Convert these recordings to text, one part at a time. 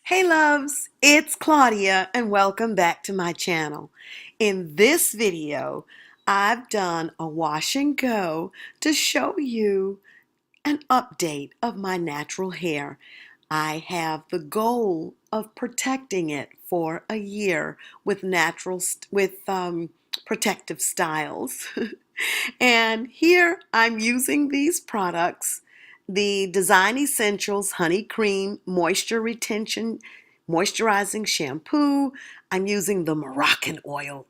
Hey loves, it's Claudia and welcome back to my channel. In this video, I've done a wash and go to show you an update of my natural hair. I have the goal of protecting it for a year with protective styles. And here I'm using these products, the Design Essentials Honey Cream Moisturizing Shampoo. I'm using the Moroccan Oil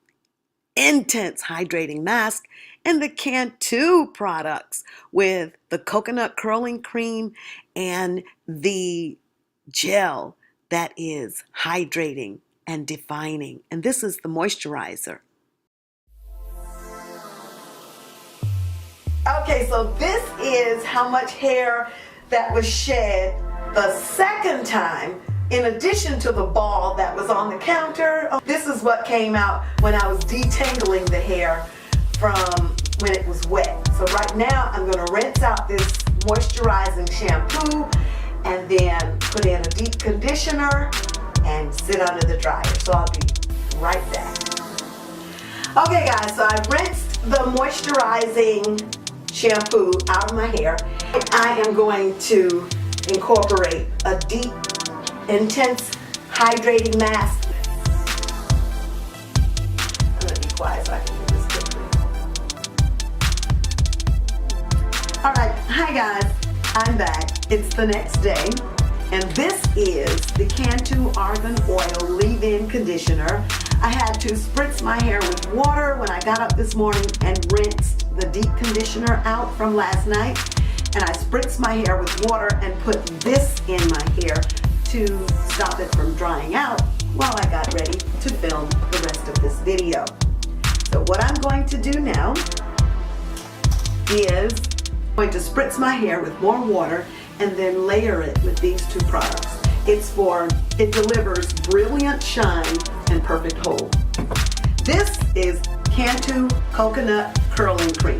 Intense Hydrating Mask and the Cantu products with the Coconut Curling Cream and the gel that is hydrating and defining. And this is the moisturizer. Okay, so this is how much hair that was shed the second time, in addition to the ball that was on the counter. This is what came out when I was detangling the hair from when it was wet. So right now I'm going to rinse out this moisturizing shampoo and then put in a deep conditioner and sit under the dryer. So I'll be right back. Okay guys, so I've rinsed the moisturizing shampoo out of my hair. I am going to incorporate a deep, intense hydrating mask. I'm going to be quiet so I can do this quickly. Alright, hi guys, I'm back. It's the next day and this is the Cantu Argan Oil Leave-In Conditioner. I had to spritz my hair with water when I got up this morning and rinsed the deep conditioner out from last night, and I spritzed my hair with water and put this in my hair to stop it from drying out while I got ready to film the rest of this video. So what I'm going to do now is I'm going to spritz my hair with more water and then layer it with these two products. It delivers brilliant shine and perfect hold. This is Cantu Coconut Curling Cream.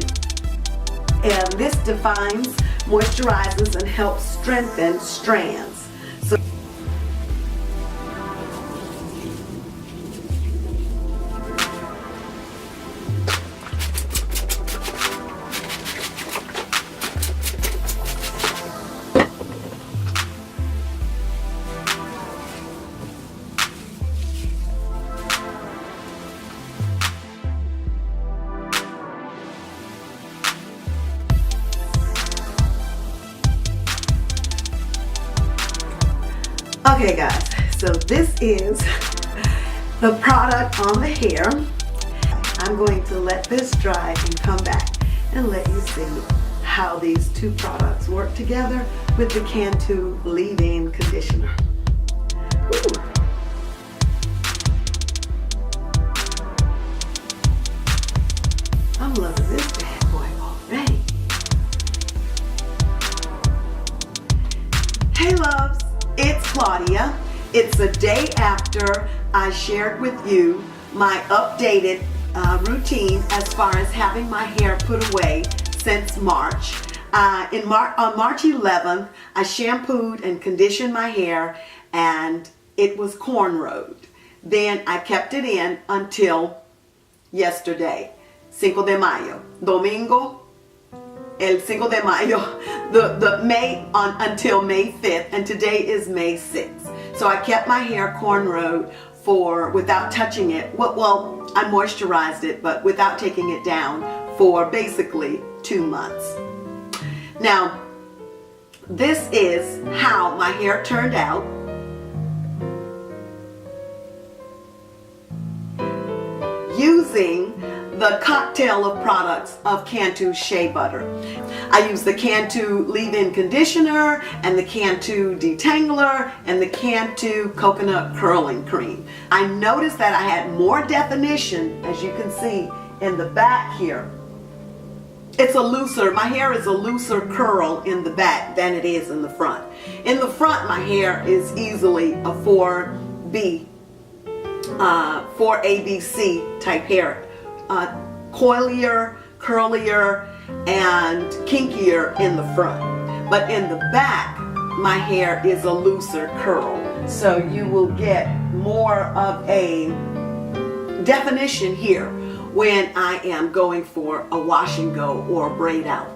And this defines, moisturizes, and helps strengthen strands. So okay guys, so this is the product on the hair. I'm going to let this dry and come back and let you see how these two products work together with the Cantu Leave-In Conditioner. Ooh. I'm loving this bad boy already. Hey loves, it's Claudia. It's a day after I shared with you my updated routine as far as having my hair put away since March. On March 11th, I shampooed and conditioned my hair and it was cornrowed. Then I kept it in until yesterday, Cinco de Mayo, Domingo, El Cinco de Mayo, until May 5th, and today is May 6th. So I kept my hair cornrowed without touching it. Well, I moisturized it, but without taking it down for basically 2 months. Now, this is how my hair turned out. Using the cocktail of products of Cantu Shea Butter. I use the Cantu Leave-In Conditioner and the Cantu Detangler and the Cantu Coconut Curling Cream. I noticed that I had more definition, as you can see in the back here. It's a looser, my hair is a looser curl in the back than it is in the front. In the front, my hair is easily a 4B, 4ABC type hair. Coilier, curlier, and kinkier in the front. But in the back, my hair is a looser curl. So you will get more of a definition here when I am going for a wash and go or a braid out.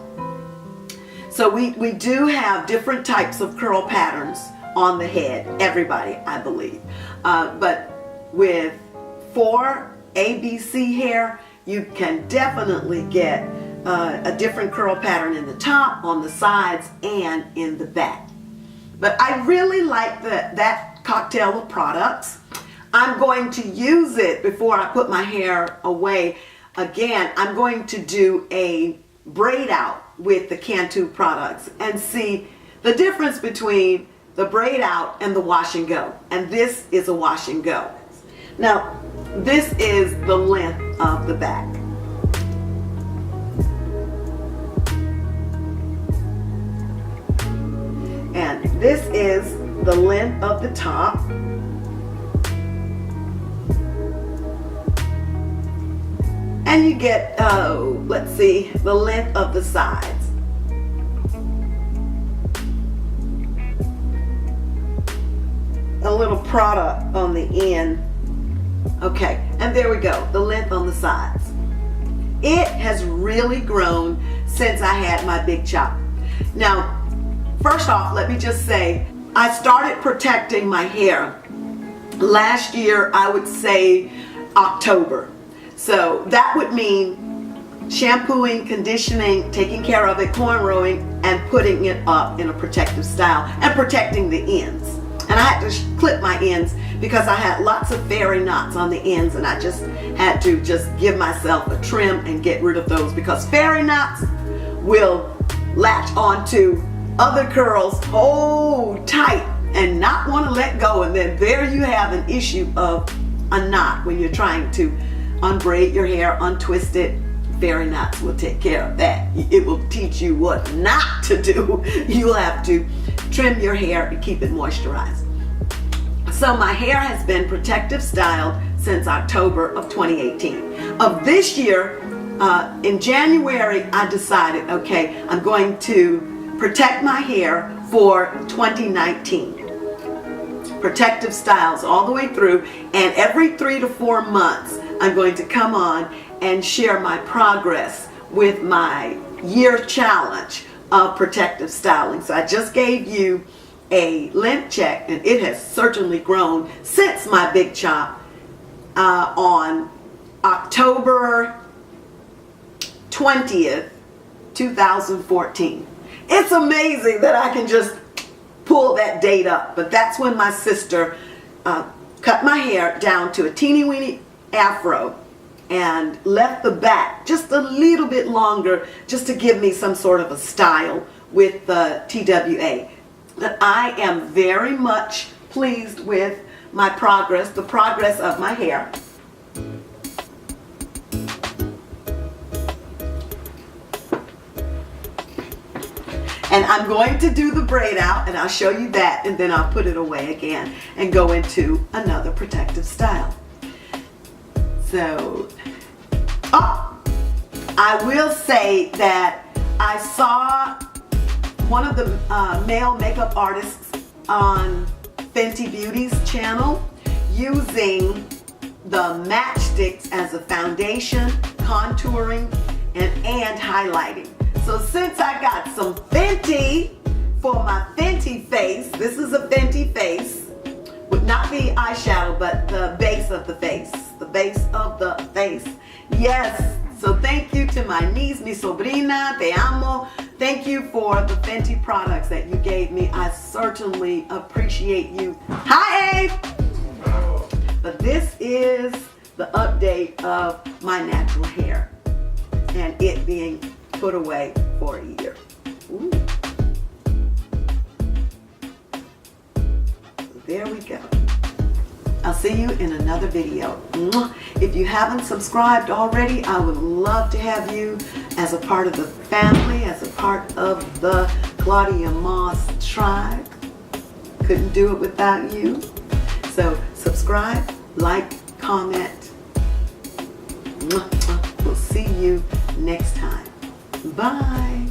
So we do have different types of curl patterns on the head, everybody, I believe. But with 4 ABC hair, you can definitely get a different curl pattern in the top, on the sides, and in the back. But I really like that cocktail of products. I'm going to use it before I put my hair away. Again, I'm going to do a braid out with the Cantu products and see the difference between the braid out and the wash and go. And this is a wash and go. Now, this is the length of the back. And this is the length of the top. And you get, let's see, the length of the sides. A little product on the end. Okay, and there we go, the length on the sides. It has really grown since I had my big chop. Now, first off, let me just say, I started protecting my hair last year, I would say October. So that would mean shampooing, conditioning, taking care of it, cornrowing, and putting it up in a protective style and protecting the ends. And I had to clip my ends because I had lots of fairy knots on the ends, and I just had to give myself a trim and get rid of those, because fairy knots will latch onto other curls hold tight and not want to let go, and then there you have an issue of a knot when you're trying to unbraid your hair, untwist it. Fairy knots will take care of that. It will teach you what not to do. You'll have to trim your hair and keep it moisturized. So my hair has been protective styled since October of 2018. Of this year, in January, I decided, okay, I'm going to protect my hair for 2019. Protective styles all the way through, and every 3 to 4 months, I'm going to come on and share my progress with my year challenge of protective styling. So I just gave you a length check, and it has certainly grown since my big chop on October 20th, 2014. It's amazing that I can just pull that date up, but that's when my sister cut my hair down to a teeny weeny afro and left the back just a little bit longer, just to give me some sort of a style with the TWA. But I am very much pleased with my progress, the progress of my hair. And I'm going to do the braid out, and I'll show you that, and then I'll put it away again and go into another protective style. So, I will say that I saw one of the male makeup artists on Fenty Beauty's channel using the matchsticks as a foundation, contouring, and highlighting. So since I got some Fenty for my Fenty face, this is a Fenty face, with not the eyeshadow, but the base of the face. The base of the face. Yes. So thank you to my niece, mi sobrina, te amo. Thank you for the Fenty products that you gave me. I certainly appreciate you. Hi, Abe! But this is the update of my natural hair and it being put away for a year. Ooh. There we go. I'll see you in another video. If you haven't subscribed already, I would love to have you as a part of the family, as a part of the Claudia Moss tribe. Couldn't do it without you. So subscribe, like, comment. We'll see you next time. Bye.